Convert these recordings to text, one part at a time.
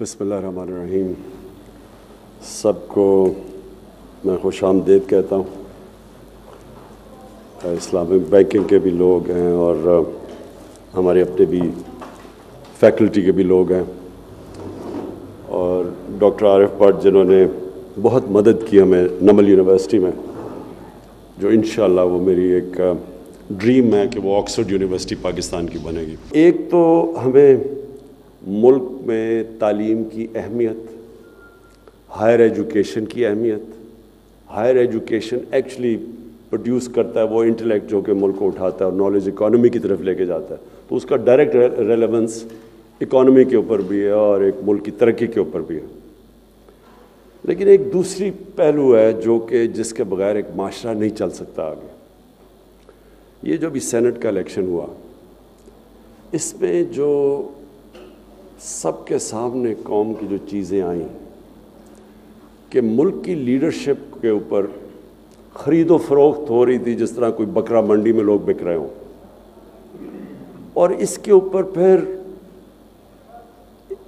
بسم اللہ الرحمن الرحیم۔ سب کو میں خوش آمدید کہتا ہوں۔ اسلامک بینکنگ کے بھی لوگ ہیں اور ہمارے اپنے بھی فیکلٹی کے بھی لوگ ہیں، اور ڈاکٹر عارف بٹ جنہوں نے بہت مدد کی ہمیں نمل یونیورسٹی میں، جو انشاءاللہ وہ میری ایک ڈریم ہے کہ وہ آکسفورڈ یونیورسٹی پاکستان کی بنے گی۔ ایک تو ہمیں ملک میں تعلیم کی اہمیت، ہائر ایجوکیشن کی اہمیت، ہائر ایجوکیشن ایکچولی پروڈیوس کرتا ہے وہ انٹلیکٹ جو کہ ملک کو اٹھاتا ہے اور نالج اکانومی کی طرف لے کے جاتا ہے، تو اس کا ڈائریکٹ ریلیونس اکانومی کے اوپر بھی ہے اور ایک ملک کی ترقی کے اوپر بھی ہے۔ لیکن ایک دوسری پہلو ہے جو کہ جس کے بغیر ایک معاشرہ نہیں چل سکتا آگے۔ یہ جو بھی سینٹ کا الیکشن ہوا، اس میں جو سب کے سامنے قوم کی جو چیزیں آئیں کہ ملک کی لیڈرشپ کے اوپر خرید و فروخت ہو رہی تھی، جس طرح کوئی بکرا منڈی میں لوگ بک رہے ہوں، اور اس کے اوپر پھر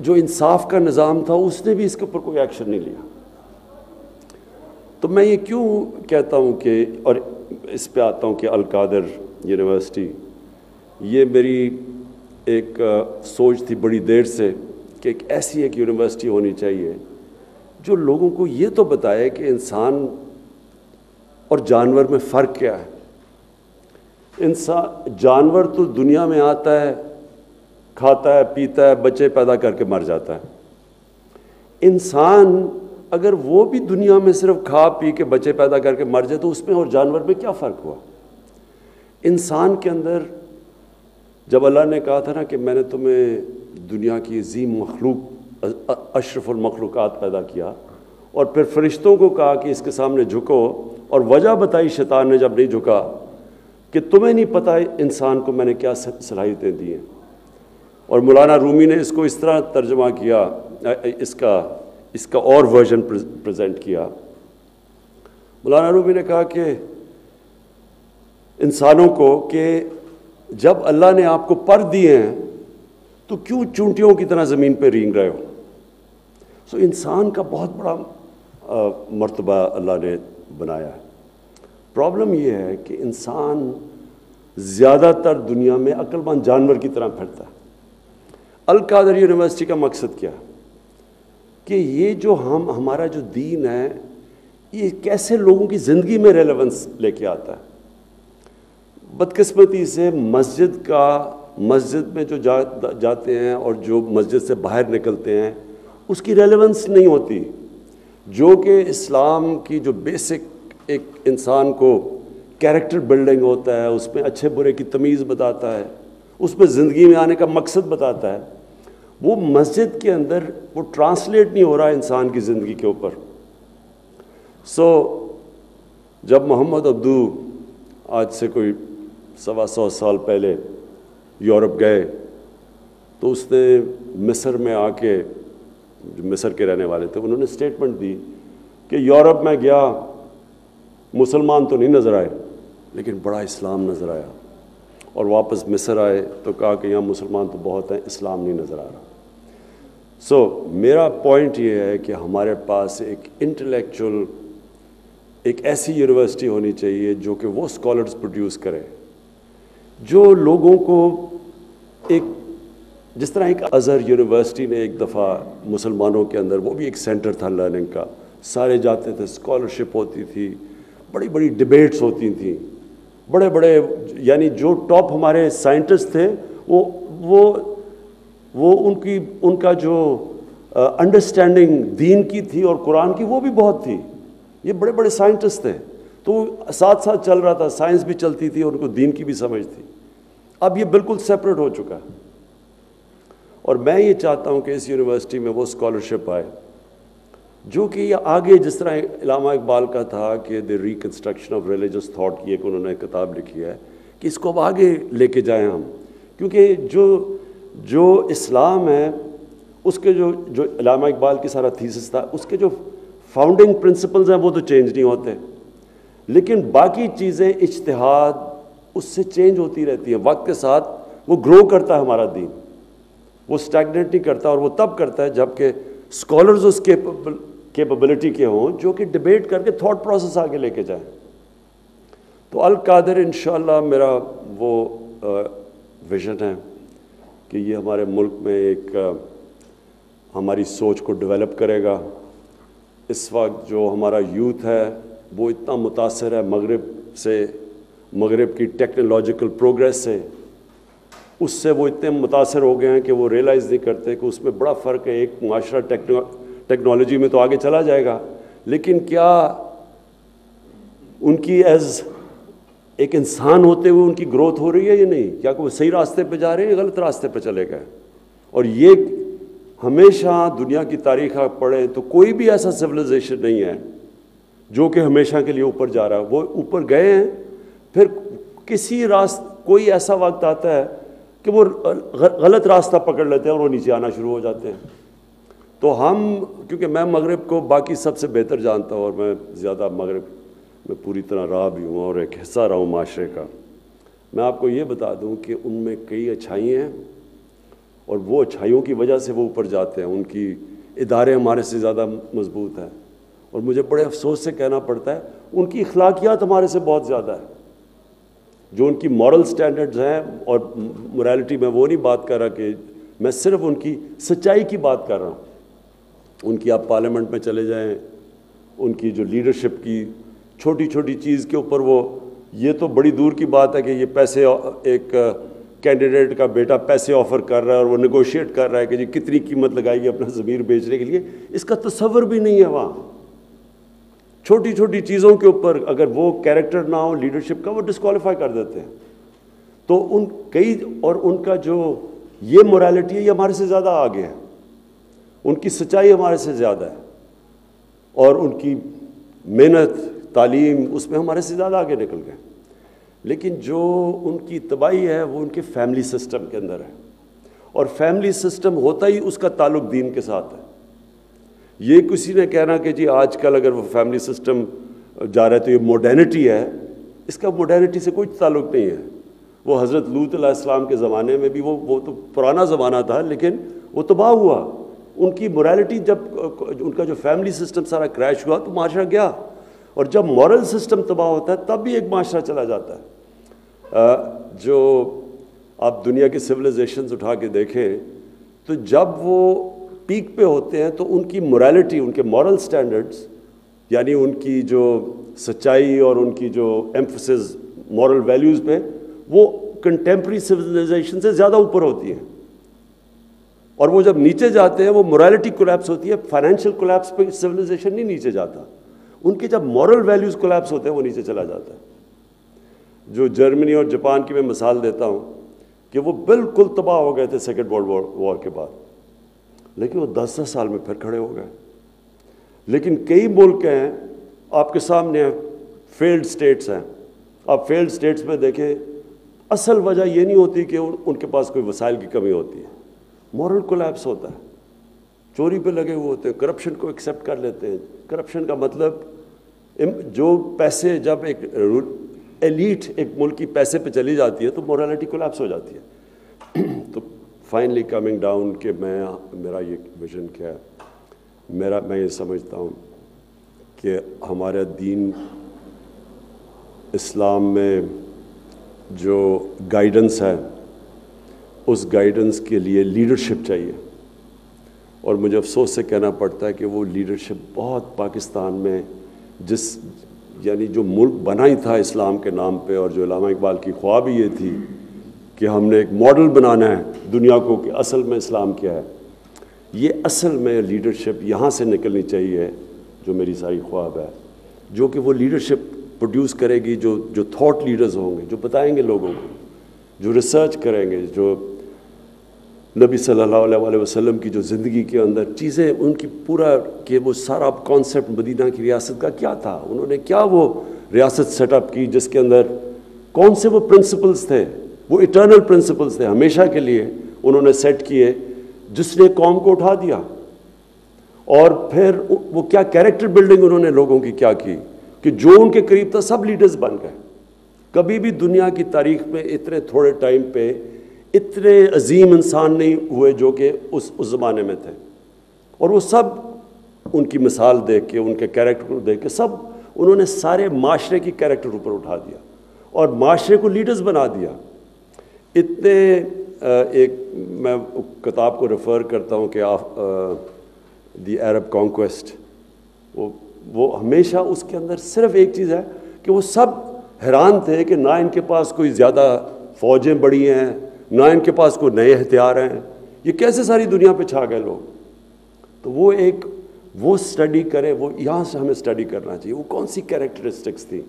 جو انصاف کا نظام تھا اس نے بھی اس کے اوپر کوئی ایکشن نہیں لیا۔ تو میں یہ کیوں کہتا ہوں کہ، اور اس پہ آتا ہوں کہ القادر یونیورسٹی، یہ میری ایک سوچ تھی بڑی دیر سے کہ ایک ایسی ایک یونیورسٹی ہونی چاہیے جو لوگوں کو یہ تو بتائے کہ انسان اور جانور میں فرق کیا ہے۔ جانور تو دنیا میں آتا ہے، کھاتا ہے، پیتا ہے، بچے پیدا کر کے مر جاتا ہے۔ انسان اگر وہ بھی دنیا میں صرف کھا پی کے بچے پیدا کر کے مر جائے تو اس میں اور جانور میں کیا فرق ہوا؟ انسان کے اندر جب اللہ نے کہا تھا نا کہ میں نے تمہیں دنیا کی عظیم مخلوق، اشرف المخلوقات پیدا کیا، اور پھر فرشتوں کو کہا کہ اس کے سامنے جھکو، اور وجہ بتائی شیطان نے جب نہیں جھکا کہ تمہیں نہیں پتہ انسان کو میں نے کیا صلاحیتیں دی ہیں۔ اور مولانا رومی نے اس کو اس طرح ترجمہ کیا، اس کا اور ورژن پریزنٹ کیا۔ مولانا رومی نے کہا کہ انسانوں کو کہ جب اللہ نے آپ کو پر دیے ہیں تو کیوں چونٹیوں کی طرح زمین پہ رینگ رہے ہو؟ سو انسان کا بہت بڑا مرتبہ اللہ نے بنایا ہے۔ پرابلم یہ ہے کہ انسان زیادہ تر دنیا میں عقل مند جانور کی طرح پھرتا ہے۔ القادر یونیورسٹی کا مقصد کیا ہے کہ یہ جو ہمارا جو دین ہے یہ کیسے لوگوں کی زندگی میں ریلیونس لے کے آتا ہے۔ بدقسمتی سے مسجد میں جو جاتے ہیں اور جو مسجد سے باہر نکلتے ہیں اس کی ریلیونس نہیں ہوتی، جو کہ اسلام کی جو بیسک ایک انسان کو کیریکٹر بلڈنگ ہوتا ہے، اس میں اچھے برے کی تمیز بتاتا ہے، اس میں زندگی میں آنے کا مقصد بتاتا ہے، وہ مسجد کے اندر وہ ٹرانسلیٹ نہیں ہو رہا انسان کی زندگی کے اوپر۔ جب محمد عبدو آج سے کوئی 125 سال پہلے یورپ گئے تو اس نے مصر میں آ کے، جو مصر کے رہنے والے تھے، انہوں نے سٹیٹمنٹ دی کہ یورپ میں گیا، مسلمان تو نہیں نظر آئے لیکن بڑا اسلام نظر آیا، اور واپس مصر آئے تو کہا کہ یہاں مسلمان تو بہت ہیں، اسلام نہیں نظر آ رہا۔ میرا پوائنٹ یہ ہے کہ ہمارے پاس ایک انٹلیکچوئل، ایک ایسی یونیورسٹی ہونی چاہیے جو کہ وہ اسکالرز پروڈیوس کرے جو لوگوں کو ایک، جس طرح ایک ازہر یونیورسٹی نے ایک دفعہ مسلمانوں کے اندر، وہ بھی ایک سینٹر تھا لرننگ کا، سارے جاتے تھے، اسکالرشپ ہوتی تھی، بڑی بڑی ڈیبیٹس ہوتی تھیں، بڑے بڑے یعنی جو ٹاپ ہمارے سائنٹسٹ تھے وہ ان کا جو انڈرسٹینڈنگ دین کی تھی اور قرآن کی وہ بھی بہت تھی، یہ بڑے بڑے سائنٹسٹ تھے، تو ساتھ ساتھ چل رہا تھا، سائنس بھی چلتی تھی اور ان کو دین کی بھی سمجھ تھی۔ اب یہ بالکل سیپریٹ ہو چکا ہے، اور میں یہ چاہتا ہوں کہ اس یونیورسٹی میں وہ اسکالرشپ آئے جو کہ یہ آگے، جس طرح علامہ اقبال کا تھا کہ دی ریکنسٹرکشن آف ریلیجس تھاٹ کی ایک انہوں نے کتاب لکھی ہے، کہ اس کو اب آگے لے کے جائیں ہم، کیونکہ جو اسلام ہے اس کے جو علامہ اقبال کی سارا تھیسس تھا، اس کے جو فاؤنڈنگ پرنسپلز ہیں وہ تو چینج نہیں ہوتے، لیکن باقی چیزیں اجتہاد اس سے چینج ہوتی رہتی ہیں، وقت کے ساتھ وہ گرو کرتا ہے ہمارا دین۔ وہ اسٹیگنیٹ نہیں کرتا، اور وہ تب کرتا ہے جب کہ اسکالرز اس کیپبلٹی کے ہوں جو کہ ڈبیٹ کر کے تھاٹ پروسیس آگے لے کے جائیں۔ تو القادر انشاءاللہ میرا وہ ویژن ہے کہ یہ ہمارے ملک میں ایک ہماری سوچ کو ڈیولپ کرے گا۔ اس وقت جو ہمارا یوتھ ہے وہ اتنا متاثر ہے مغرب سے، مغرب کی ٹیکنالوجیکل پروگریس سے، اس سے وہ اتنے متاثر ہو گئے ہیں کہ وہ ریئلائز نہیں کرتے کہ اس میں بڑا فرق ہے۔ ایک معاشرہ ٹیکنالوجی میں تو آگے چلا جائے گا، لیکن کیا ان کی ایز ایک انسان ہوتے ہوئے ان کی گروتھ ہو رہی ہے یا نہیں؟ کیا کہ وہ صحیح راستے پہ جا رہے ہیں یا غلط راستے پہ چلے گئے؟ اور یہ ہمیشہ دنیا کی تاریخ آپ پڑھیں تو کوئی بھی ایسا سویلائزیشن نہیں ہے جو کہ ہمیشہ کے لیے اوپر جا رہا ہے۔ وہ اوپر گئے ہیں، پھر کوئی ایسا وقت آتا ہے کہ وہ غلط راستہ پکڑ لیتے ہیں اور وہ نیچے آنا شروع ہو جاتے ہیں۔ تو کیونکہ میں مغرب کو باقی سب سے بہتر جانتا ہوں، اور میں زیادہ مغرب میں پوری طرح رہا بھی ہوں اور ایک حصہ رہا ہوں معاشرے کا، میں آپ کو یہ بتا دوں کہ ان میں کئی اچھائیاں ہیں، اور وہ اچھائیوں کی وجہ سے وہ اوپر جاتے ہیں۔ ان کی ادارے ہمارے سے زیادہ مضبوط ہیں، اور مجھے بڑے افسوس سے کہنا پڑتا ہے ان کی اخلاقیات ہمارے سے بہت زیادہ ہے۔ جو ان کی مورل سٹینڈرڈز ہیں، اور مورالٹی میں وہ نہیں بات کر رہا کہ میں صرف ان کی سچائی کی بات کر رہا ہوں۔ ان کی آپ پارلیمنٹ میں چلے جائیں، ان کی جو لیڈرشپ کی چھوٹی چھوٹی چیز کے اوپر یہ تو بڑی دور کی بات ہے کہ یہ پیسے، ایک کینڈیڈیٹ کا بیٹا پیسے آفر کر رہا ہے اور وہ نیگوشیٹ کر رہا ہے کہ جی کتنی قیمت لگائے گی اپنا ضمیر بیچنے کے لیے، اس کا تصور بھی نہیں ہے وہاں۔ چھوٹی چھوٹی چیزوں کے اوپر اگر وہ کیریکٹر نہ ہو لیڈرشپ کا، وہ ڈسکوالیفائی کر دیتے ہیں۔ تو ان کا جو یہ مورالٹی ہے یہ ہمارے سے زیادہ آگے ہے، ان کی سچائی ہمارے سے زیادہ ہے، اور ان کی محنت تعلیم اس میں ہمارے سے زیادہ آگے نکل گئے۔ لیکن جو ان کی تباہی ہے وہ ان کے فیملی سسٹم کے اندر ہے، اور فیملی سسٹم ہوتا ہی اس کا تعلق دین کے ساتھ ہے۔ یہ کسی نے کہنا کہ جی آج کل اگر وہ فیملی سسٹم جا رہا ہے تو یہ ماڈرنٹی ہے، اس کا ماڈرنٹی سے کوئی تعلق نہیں ہے۔ وہ حضرت لوط علیہ السلام کے زمانے میں بھی وہ تو پرانا زمانہ تھا، لیکن وہ تباہ ہوا۔ ان کی مورالٹی، جب ان کا جو فیملی سسٹم سارا کریش ہوا تو معاشرہ گیا، اور جب مورل سسٹم تباہ ہوتا ہے تب بھی ایک معاشرہ چلا جاتا ہے۔ جو آپ دنیا کی سویلائزیشنز اٹھا کے دیکھیں تو جب وہ پیک پہ ہوتے ہیں تو ان کی مورالٹی، ان کے مورل سٹینڈرڈز، یعنی ان کی جو سچائی اور ان کی جو ایمفسس مورل ویلیوز پہ، وہ کنٹمپری سویلائزیشن سے زیادہ اوپر ہوتی ہیں۔ اور وہ جب نیچے جاتے ہیں وہ مورالٹی کولیپس ہوتی ہے۔ فائنینشیل کولیپس پہ سویلائزیشن نہیں نیچے جاتا، ان کے جب مورل ویلیوز کولیپس ہوتے ہیں وہ نیچے چلا جاتا ہے۔ جو جرمنی اور جاپان کی میں مثال دیتا ہوں کہ وہ بالکل تباہ ہو گئے تھے سیکنڈ ورلڈ وار کے بعد، لیکن وہ 10 سال میں پھر کھڑے ہو گئے۔ لیکن کئی ملک ہیں آپ کے سامنے، فیلڈ سٹیٹس ہیں، آپ فیلڈ سٹیٹس میں دیکھیں، اصل وجہ یہ نہیں ہوتی کہ ان کے پاس کوئی وسائل کی کمی ہوتی ہے، مورل کولیپس ہوتا ہے۔ چوری پہ لگے ہوئے ہوتے ہیں، کرپشن کو ایکسیپٹ کر لیتے ہیں۔ کرپشن کا مطلب جو پیسے، جب ایک ایلیٹ ایک ملک کی پیسے پہ چلی جاتی ہے تو مورالٹی کولیپس ہو جاتی ہے۔ تو فائنلی کمنگ ڈاؤن کہ میرا یہ ویژن کیا ہے، میں یہ سمجھتا ہوں کہ ہمارا دین اسلام میں جو گائیڈنس ہے اس گائیڈنس کے لیے لیڈرشپ چاہیے، اور مجھے افسوس سے کہنا پڑتا ہے کہ وہ لیڈرشپ بہت پاکستان میں، یعنی جو ملک بنا ہی تھا اسلام کے نام پہ، اور جو علامہ اقبال کی خواب ہی یہ تھی کہ ہم نے ایک ماڈل بنانا ہے دنیا کو کہ اصل میں اسلام کیا ہے، یہ اصل میں لیڈرشپ یہاں سے نکلنی چاہیے، جو میری ساری خواب ہے، جو کہ وہ لیڈرشپ پروڈیوس کرے گی جو تھاٹ لیڈرز ہوں گے، جو بتائیں گے لوگوں کو، جو ریسرچ کریں گے، جو نبی صلی اللہ علیہ وسلم کی جو زندگی کے اندر چیزیں، ان کی پورا کہ وہ سارا کانسیپٹ مدینہ کی ریاست کا کیا تھا، انہوں نے کیا وہ ریاست سیٹ اپ کی جس کے اندر کون سے وہ پرنسپلز تھے، وہ ایٹرنل پرنسپلز تھے، ہمیشہ کے لیے انہوں نے سیٹ کیے، جس نے قوم کو اٹھا دیا۔ اور پھر وہ کیا کیریکٹر بلڈنگ انہوں نے لوگوں کی کیا کی کہ جو ان کے قریب تھا سب لیڈرز بن گئے۔ کبھی بھی دنیا کی تاریخ میں اتنے تھوڑے ٹائم پہ اتنے عظیم انسان نہیں ہوئے جو کہ اس زمانے میں تھے، اور وہ سب ان کی مثال دیکھ کے، ان کے کیریکٹر کو دیکھ کے، سب انہوں نے سارے معاشرے کی کیریکٹر اوپر اٹھا دیا اور معاشرے کو لیڈرز بنا دیا۔ اتنے ایک میں کتاب کو ریفر کرتا ہوں کہ دی عرب کانکویسٹ، وہ ہمیشہ اس کے اندر صرف ایک چیز ہے کہ وہ سب حیران تھے کہ نہ ان کے پاس کوئی زیادہ فوجیں بڑی ہیں، نہ ان کے پاس کوئی نئے ہتھیار ہیں، یہ کیسے ساری دنیا پہ چھا گئے لوگ۔ تو وہ اسٹڈی کرے، وہ یہاں سے ہمیں اسٹڈی کرنا چاہیے، وہ کون سی کیریکٹرسٹکس تھیں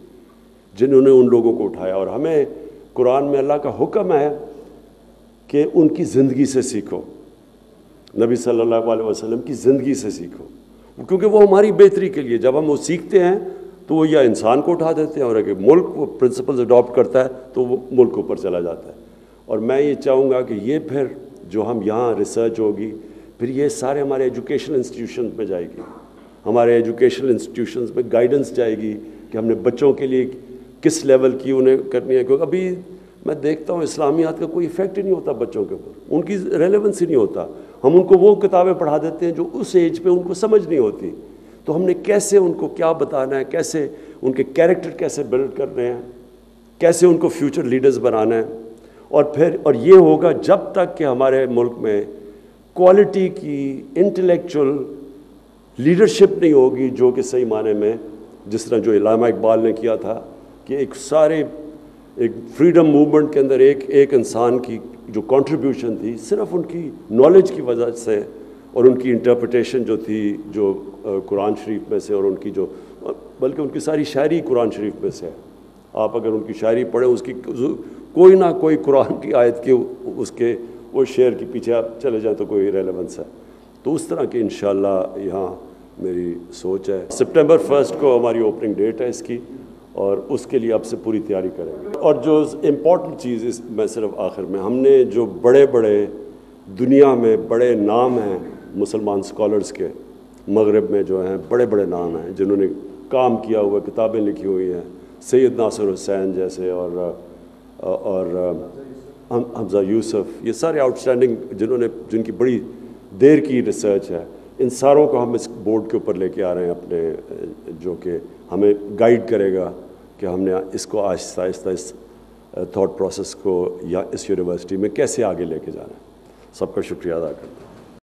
جنہوں نے ان لوگوں کو اٹھایا۔ اور ہمیں قرآن میں اللہ کا حکم ہے کہ ان کی زندگی سے سیکھو، نبی صلی اللہ علیہ وسلم کی زندگی سے سیکھو، کیونکہ وہ ہماری بہتری کے لیے، جب ہم وہ سیکھتے ہیں تو وہ یا انسان کو اٹھا دیتے ہیں، اور اگر ملک وہ پرنسپلز اڈاپٹ کرتا ہے تو وہ ملک اوپر چلا جاتا ہے۔ اور میں یہ چاہوں گا کہ یہ پھر جو ہم یہاں ریسرچ ہوگی، پھر یہ سارے ہمارے ایجوکیشنل انسٹیٹیوشنز میں جائے گی، ہمارے ایجوکیشنل انسٹیٹیوشنز میں گائیڈنس جائے گی کہ ہم نے بچوں کے لیے کس لیول کی انہیں کرنی ہے، کیونکہ ابھی میں دیکھتا ہوں اسلامیات کا کوئی ایفیکٹ ہی نہیں ہوتا بچوں کے اوپر، ان کی ریلیونس ہی نہیں ہوتا۔ ہم ان کو وہ کتابیں پڑھا دیتے ہیں جو اس ایج پہ ان کو سمجھ نہیں ہوتی، تو ہم نے کیسے ان کو کیا بتانا ہے، کیسے ان کے کیریکٹر کیسے بلڈ کرنے ہیں، کیسے ان کو فیوچر لیڈرز بنانا ہے۔ اور یہ ہوگا جب تک کہ ہمارے ملک میں کوالٹی کی انٹلیکچول لیڈرشپ نہیں ہوگی، جو کہ صحیح معنی میں جس طرح جو علامہ اقبال نے کیا تھا کہ ایک فریڈم موومنٹ کے اندر ایک انسان کی جو کنٹریبیوشن تھی صرف ان کی نالج کی وجہ سے، اور ان کی انٹرپریٹیشن جو تھی جو قرآن شریف میں سے، اور ان کی جو بلکہ ان کی ساری شاعری قرآن شریف میں سے ہے۔ آپ اگر ان کی شاعری پڑھیں، اس کی کوئی نہ کوئی قرآن کی آیت کے اس کے وہ شعر کے پیچھے آپ چلے جائیں تو کوئی ریلیونس ہے۔ تو اس طرح کے انشاءاللہ یہاں میری سوچ ہے۔ سپٹمبر 1 کو ہماری اوپننگ ڈیٹ ہے اس کی، اور اس کے لیے اب سے پوری تیاری کریں گے۔ اور جو امپورٹنٹ چیز میں صرف آخر میں، ہم نے جو بڑے دنیا میں بڑے نام ہیں مسلمان اسکالرس کے، مغرب میں جو ہیں بڑے نام ہیں جنہوں نے کام کیا ہوا، کتابیں لکھی ہوئی ہیں، سید ناصر حسین جیسے، اور حمزہ یوسف، یہ سارے آؤٹسٹینڈنگ جن کی بڑی دیر کی ریسرچ ہے، ان ساروں کو ہم اس بورڈ کے اوپر لے کے آ رہے ہیں اپنے، جو کہ ہمیں گائیڈ کرے گا کہ ہم نے اس کو آہستہ آہستہ اس تھاٹ پروسیس کو یا اس یونیورسٹی میں کیسے آگے لے کے جانا ہے۔ سب کا شکریہ ادا کرتا ہوں۔